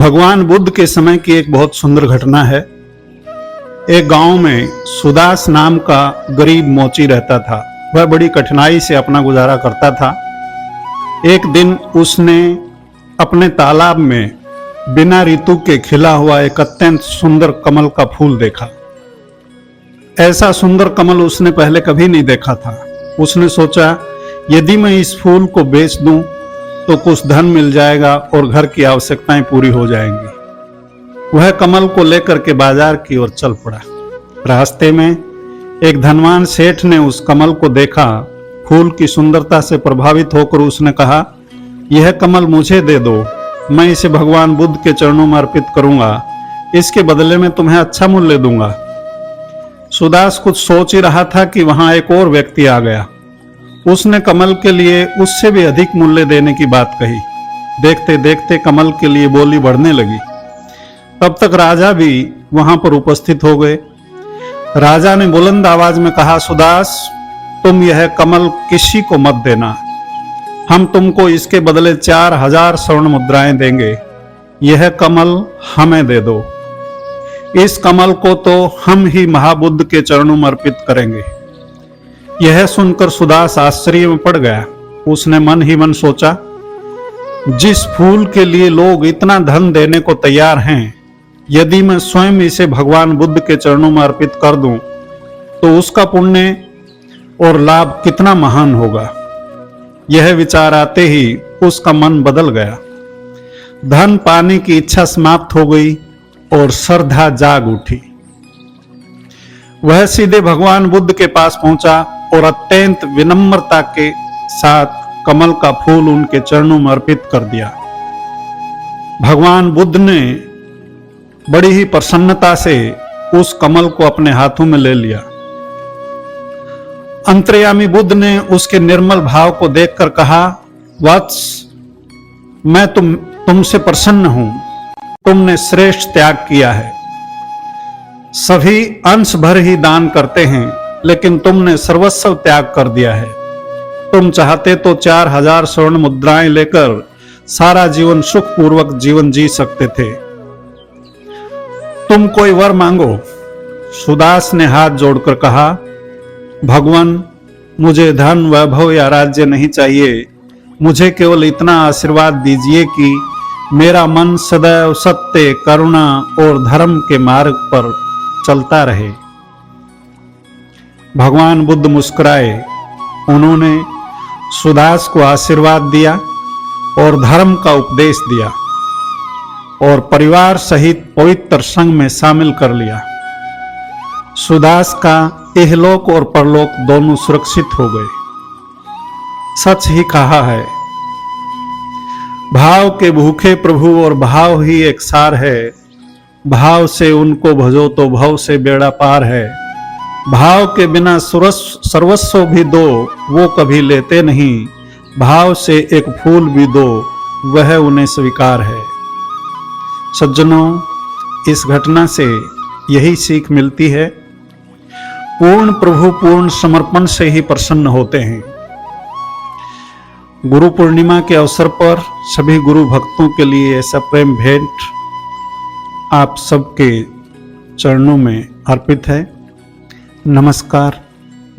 भगवान बुद्ध के समय की एक बहुत सुंदर घटना है। एक गांव में सुदास नाम का गरीब मोची रहता था। वह बड़ी कठिनाई से अपना गुजारा करता था। एक दिन उसने अपने तालाब में बिना ऋतु के खिला हुआ एक अत्यंत सुंदर कमल का फूल देखा। ऐसा सुंदर कमल उसने पहले कभी नहीं देखा था। उसने सोचा, यदि मैं इस फूल को बेच दूं तो कुछ धन मिल जाएगा और घर की आवश्यकताएं पूरी हो जाएंगी। वह कमल को लेकर के बाजार की ओर चल पड़ा। रास्ते में एक धनवान सेठ ने उस कमल को देखा। फूल की सुंदरता से प्रभावित होकर उसने कहा, यह कमल मुझे दे दो, मैं इसे भगवान बुद्ध के चरणों में अर्पित करूंगा। इसके बदले में तुम्हें अच्छा मूल्य दूंगा। सुदास कुछ सोच ही रहा था कि वहां एक और व्यक्ति आ गया। उसने कमल के लिए उससे भी अधिक मूल्य देने की बात कही। देखते देखते कमल के लिए बोली बढ़ने लगी। तब तक राजा भी वहां पर उपस्थित हो गए। राजा ने बुलंद आवाज में कहा, सुदास, तुम यह कमल किसी को मत देना। हम तुमको इसके बदले 4000 स्वर्ण मुद्राएं देंगे। यह कमल हमें दे दो। इस कमल को तो हम ही महाबुद्ध के चरणों में अर्पित करेंगे। यह सुनकर सुदास आश्चर्य में पड़ गया। उसने मन ही मन सोचा, जिस फूल के लिए लोग इतना धन देने को तैयार हैं, यदि मैं स्वयं इसे भगवान बुद्ध के चरणों में अर्पित कर दूं तो उसका पुण्य और लाभ कितना महान होगा। यह विचार आते ही उसका मन बदल गया। धन पाने की इच्छा समाप्त हो गई और श्रद्धा जाग उठी। वह सीधे भगवान बुद्ध के पास पहुंचा और अत्यंत विनम्रता के साथ कमल का फूल उनके चरणों में अर्पित कर दिया। भगवान बुद्ध ने बड़ी ही प्रसन्नता से उस कमल को अपने हाथों में ले लिया। अंतर्यामी बुद्ध ने उसके निर्मल भाव को देखकर कहा, वत्स, मैं तुमसे प्रसन्न हूं। तुमने श्रेष्ठ त्याग किया है। सभी अंश भर ही दान करते हैं, लेकिन तुमने सर्वस्व त्याग कर दिया है। तुम चाहते तो 4000 स्वर्ण मुद्राएं लेकर सारा जीवन सुखपूर्वक जीवन जी सकते थे। तुम कोई वर मांगो। सुदास ने हाथ जोड़कर कहा, भगवान, मुझे धन, वैभव या राज्य नहीं चाहिए। मुझे केवल इतना आशीर्वाद दीजिए कि मेरा मन सदैव सत्य, करुणा और धर्म के मार्ग पर चलता रहे। भगवान बुद्ध मुस्कुराए। उन्होंने सुदास को आशीर्वाद दिया और धर्म का उपदेश दिया और परिवार सहित पवित्र संघ में शामिल कर लिया। सुदास का इहलोक और परलोक दोनों सुरक्षित हो गए। सच ही कहा है, भाव के भूखे प्रभु और भाव ही एक सार है। भाव से उनको भजो तो भव से बेड़ा पार है। भाव के बिना सर्वस्व भी दो, वो कभी लेते नहीं। भाव से एक फूल भी दो, वह उन्हें स्वीकार है। सज्जनों, इस घटना से यही सीख मिलती है, पूर्ण प्रभु पूर्ण समर्पण से ही प्रसन्न होते हैं। गुरु पूर्णिमा के अवसर पर सभी गुरु भक्तों के लिए ऐसा प्रेम भेंट आप सबके चरणों में अर्पित है। नमस्कार,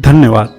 धन्यवाद।